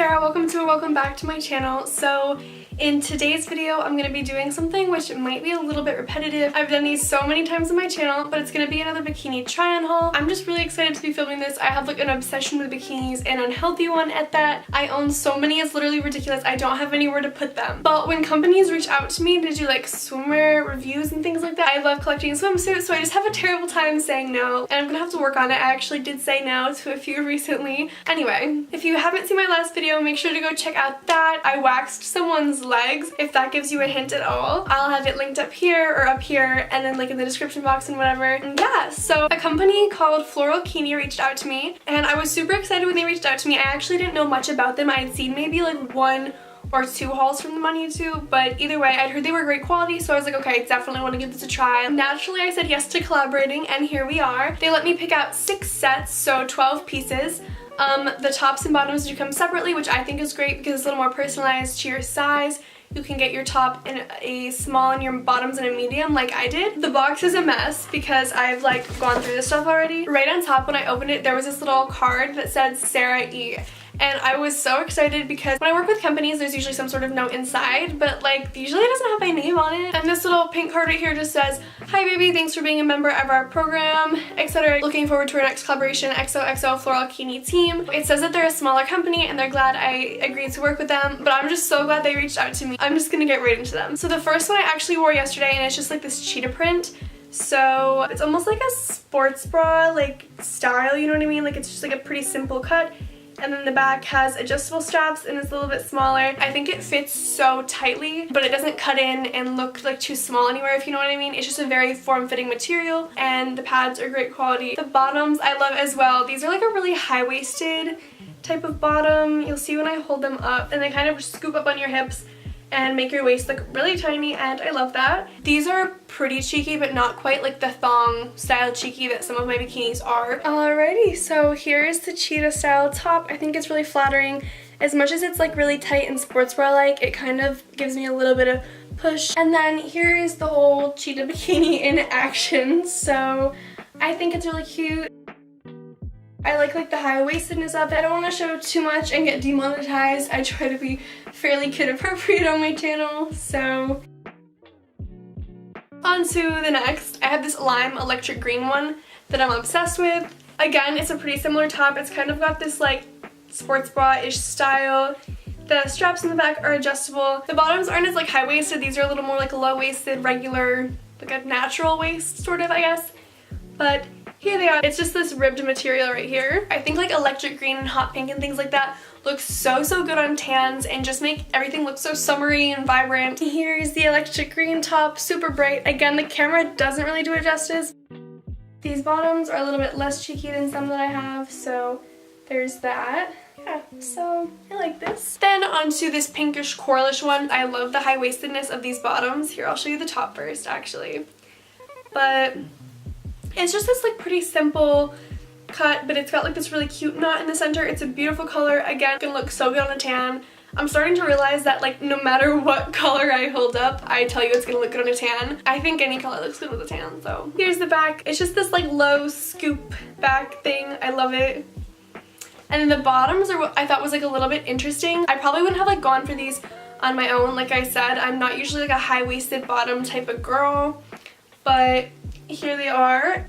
Sarah, welcome back to my channel. So in today's video I'm going to be doing something which might be a little bit repetitive. I've done these so many times on my channel, but it's going to be another bikini try-on haul. I'm just really excited to be filming this. I have like an obsession with bikinis, an unhealthy one at that. I own so many, it's literally ridiculous. I don't have anywhere to put them. But when companies reach out to me to do like swimwear reviews and things like that, I love collecting swimsuits, so I just have a terrible time saying no, and I'm gonna have to work on it. I actually did say no to a few recently. Anyway, if you haven't seen my last video, make sure to go check out that. I waxed someone's legs, if that gives you a hint at all. I'll have it linked up here or up here and then like in the description box and whatever. And yeah, so a company called Floralkini reached out to me and I was super excited when they reached out to me. I actually didn't know much about them. I had seen maybe like 1 or 2 hauls from them on YouTube, but either way I'd heard they were great quality, so I was like, okay, I definitely want to give this a try. Naturally I said yes to collaborating, and here we are. They let me pick out 6 sets, so 12 pieces. The tops and bottoms do come separately, which I think is great because it's a little more personalized to your size. You can get your top in a small and your bottoms in a medium like I did. The box is a mess because I've like gone through this stuff already. Right on top when I opened it there was this little card that said Sara E. And I was so excited because when I work with companies there's usually some sort of note inside, but like usually it doesn't have my name on it. And this little pink card right here just says, "Hi baby, thanks for being a member of our program, etc. Looking forward to our next collaboration, XOXO Floralkini team." It says that they're a smaller company and they're glad I agreed to work with them, but I'm just so glad they reached out to me. I'm just gonna get right into them. So the first one I actually wore yesterday, and it's just like this cheetah print. So it's almost like a sports bra like style, you know what I mean? Like it's just like a pretty simple cut. And then the back has adjustable straps and it's a little bit smaller. I think it fits so tightly, but it doesn't cut in and look like too small anywhere, if you know what I mean. It's just a very form-fitting material and the pads are great quality. The bottoms I love as well. These are like a really high-waisted type of bottom. You'll see when I hold them up, and they kind of scoop up on your hips and make your waist look really tiny, and I love that. These are pretty cheeky, but not quite like the thong style cheeky that some of my bikinis are. Alrighty, so here's the cheetah style top. I think it's really flattering. As much as it's like really tight and sports bra like, it kind of gives me a little bit of push. And then here is the whole cheetah bikini in action. So I think it's really cute. I like the high-waistedness of it. I don't want to show too much and get demonetized. I try to be fairly kid appropriate on my channel, so. On to the next. I have this lime electric green one that I'm obsessed with. Again, it's a pretty similar top. It's kind of got this like sports bra-ish style. The straps in the back are adjustable. The bottoms aren't as like high-waisted. These are a little more like low-waisted, regular, like a natural waist sort of, I guess. But here they are. It's just this ribbed material right here. I think like electric green and hot pink and things like that look so good on tans and just make everything look so summery and vibrant. Here is the electric green top, super bright. Again, the camera doesn't really do it justice. These bottoms are a little bit less cheeky than some that I have, so there's that. Yeah, so I like this. Then onto this pinkish coralish one. I love the high-waistedness of these bottoms. Here, I'll show you the top first actually. But it's just this like pretty simple cut, but it's got like this really cute knot in the center. It's a beautiful color. Again, it can look so good on a tan. I'm starting to realize that like no matter what color I hold up, I tell you it's gonna look good on a tan. I think any color looks good with a tan, so. Here's the back. It's just this like low scoop back thing. I love it. And then the bottoms are what I thought was like a little bit interesting. I probably wouldn't have like gone for these on my own. Like I said, I'm not usually like a high-waisted bottom type of girl, but here they are.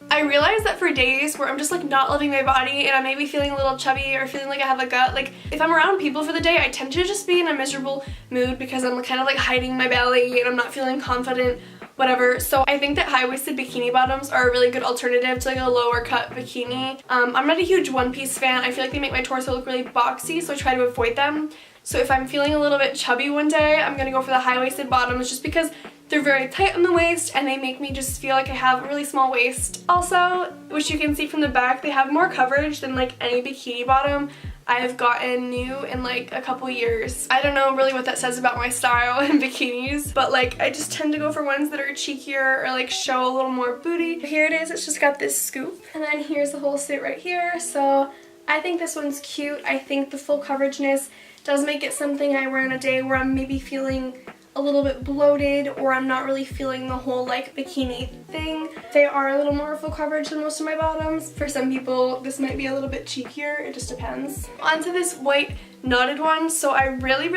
I realized that for days where I'm just like not loving my body and I may be feeling a little chubby or feeling like I have a gut, like if I'm around people for the day I tend to just be in a miserable mood because I'm kind of like hiding my belly and I'm not feeling confident, whatever. So I think that high-waisted bikini bottoms are a really good alternative to like a lower cut bikini. I'm not a huge one-piece fan. I feel like they make my torso look really boxy, so I try to avoid them. So if I'm feeling a little bit chubby one day, I'm gonna go for the high-waisted bottoms just because they're very tight on the waist and they make me just feel like I have a really small waist. Also, which you can see from the back, they have more coverage than like any bikini bottom I've gotten new in like a couple years. I don't know really what that says about my style in bikinis, but like I just tend to go for ones that are cheekier or like show a little more booty. Here it is, it's just got this scoop. And then here's the whole suit right here. So I think this one's cute. I think the full coverageness does make it something I wear on a day where I'm maybe feeling a little bit bloated or I'm not really feeling the whole like bikini thing. They are a little more full coverage than most of my bottoms. For some people this might be a little bit cheekier, it just depends. Onto this white knotted one. So I really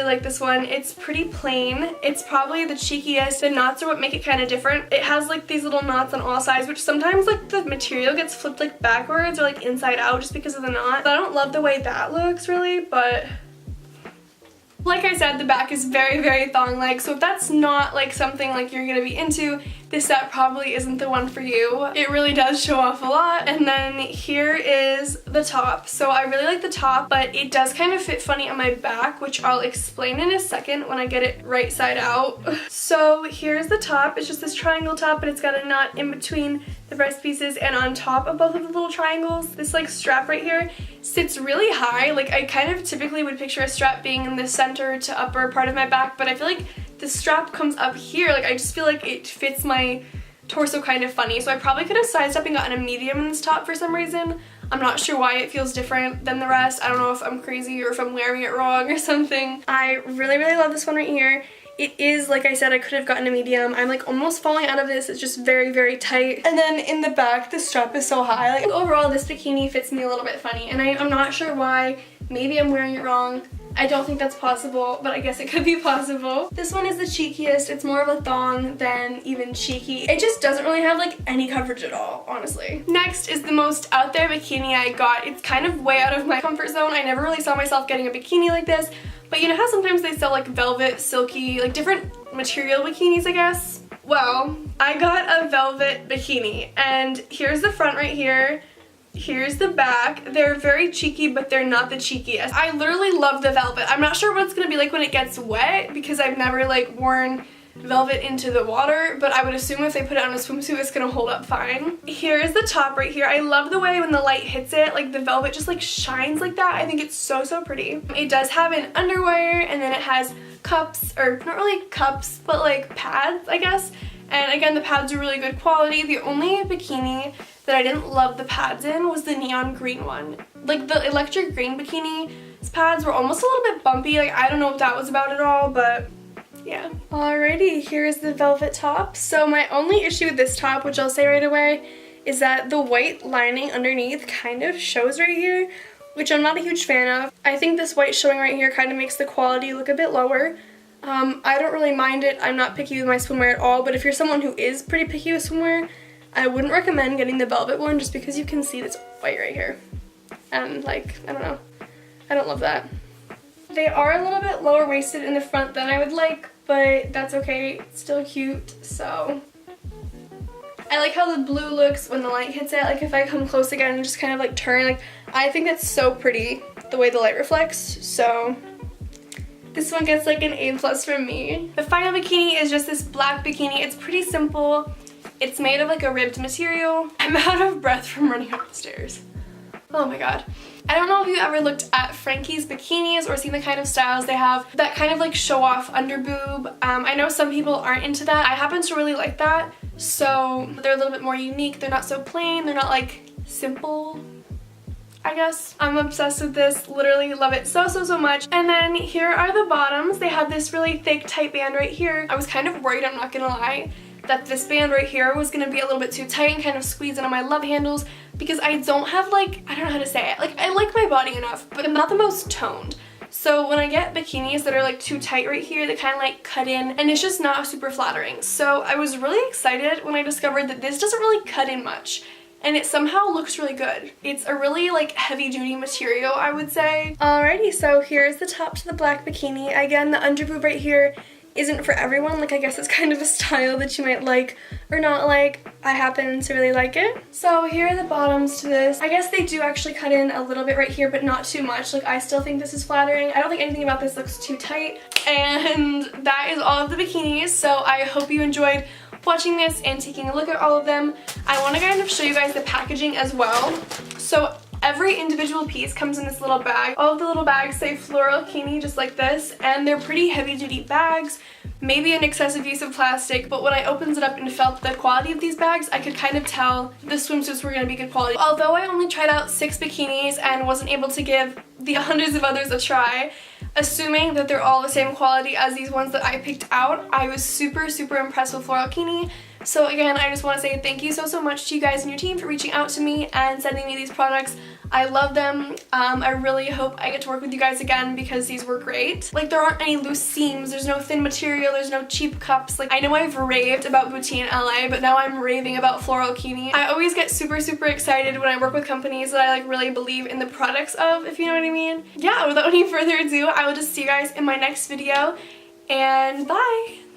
like this one. It's pretty plain. It's probably the cheekiest. The knots are what make it kind of different. It has like these little knots on all sides, which sometimes like the material gets flipped like backwards or like inside out just because of the knot. I don't love the way that looks really, but like I said, the back is very thong-like, so if that's not like something like you're gonna be into, this set probably isn't the one for you. It really does show off a lot. And then here is the top. So I really like the top, but it does kind of fit funny on my back, which I'll explain in a second when I get it right side out. So here's the top. It's just this triangle top, but it's got a knot in between the breast pieces and on top of both of the little triangles. This like strap right here sits really high. Like I kind of typically would picture a strap being in the center to upper part of my back, but I feel like the strap comes up here. Like I just feel like it fits my torso kind of funny. So I probably could have sized up and gotten a medium in this top for some reason. I'm not sure why it feels different than the rest. I don't know if I'm crazy or if I'm wearing it wrong or something. I really love this one right here. It is, like I said, I could have gotten a medium. I'm like almost falling out of this. It's just very tight. And then in the back, the strap is so high. Like overall, this bikini fits me a little bit funny. And I'm not sure why. Maybe I'm wearing it wrong. I don't think that's possible, but I guess it could be possible. This one is the cheekiest. It's more of a thong than even cheeky. It just doesn't really have like any coverage at all, honestly. Next is the most out there bikini I got. It's kind of way out of my comfort zone. I never really saw myself getting a bikini like this, but you know how sometimes they sell like velvet, silky, like different material bikinis, I guess? Well, I got a velvet bikini, and here's the front right here. Here's the back. They're very cheeky, but they're not the cheekiest. I literally love the velvet. I'm not sure what it's gonna be like when it gets wet because I've never like worn velvet into the water, but I would assume if they put it on a swimsuit, it's gonna hold up fine. Here's the top right here. I love the way when the light hits it, like the velvet just like shines like that. I think it's so pretty. It does have an underwire, and then it has cups, or not really cups, but like pads, I guess. And again, the pads are really good quality. The only bikini that I didn't love the pads in was the neon green one. Like the electric green bikini's pads were almost a little bit bumpy. Like I don't know what that was about at all, but yeah. Alrighty, here's the velvet top. So my only issue with this top, which I'll say right away, is that the white lining underneath kind of shows right here, which I'm not a huge fan of. I think this white showing right here kind of makes the quality look a bit lower. I don't really mind it. I'm not picky with my swimwear at all, but if you're someone who is pretty picky with swimwear, I wouldn't recommend getting the velvet one just because you can see this white right here. And like, I don't know. I don't love that. They are a little bit lower waisted in the front than I would like, but that's okay. It's still cute, so. I like how the blue looks when the light hits it. Like if I come close again and just kind of like turn, like I think that's so pretty the way the light reflects, so. This one gets like an A+ from me. The final bikini is just this black bikini. It's pretty simple. It's made of like a ribbed material. I'm out of breath from running up the stairs. Oh my god. I don't know if you've ever looked at Frankie's bikinis or seen the kind of styles they have that kind of like show off under boob. I know some people aren't into that. I happen to really like that. So they're a little bit more unique. They're not so plain. They're not like simple, I guess. I'm obsessed with this, literally love it so much. And then here are the bottoms. They have this really thick tight band right here. I was kind of worried, I'm not gonna lie, that this band right here was gonna be a little bit too tight and kind of squeeze into my love handles because I don't have like, I don't know how to say it. Like I like my body enough, but I'm not the most toned. So when I get bikinis that are like too tight right here, they kind of like cut in and it's just not super flattering. So I was really excited when I discovered that this doesn't really cut in much. And it somehow looks really good. It's a really like heavy duty material, I would say. Alrighty, so here's the top to the black bikini. Again, the underboob right here isn't for everyone. Like I guess it's kind of a style that you might like or not like. I happen to really like it. So here are the bottoms to this. I guess they do actually cut in a little bit right here, but not too much. Like I still think this is flattering. I don't think anything about this looks too tight. And that is all of the bikinis. So I hope you enjoyed watching this and taking a look at all of them. I want to kind of show you guys the packaging as well. So every individual piece comes in this little bag. All of the little bags say Floralkini just like this, and they're pretty heavy duty bags, maybe an excessive use of plastic, but when I opened it up and felt the quality of these bags, I could kind of tell the swimsuits were going to be good quality. Although I only tried out 6 bikinis and wasn't able to give the hundreds of others a try, assuming that they're all the same quality as these ones that I picked out, I was super impressed with Floralkini. So again, I just want to say thank you so much to you guys and your team for reaching out to me and sending me these products. I love them. I really hope I get to work with you guys again because these were great. Like, there aren't any loose seams, there's no thin material, there's no cheap cups. Like, I know I've raved about Bikini in LA, but now I'm raving about Floralkini. I always get super excited when I work with companies that I like really believe in the products of, if you know what I mean. Yeah, without any further ado, I will just see you guys in my next video, and bye!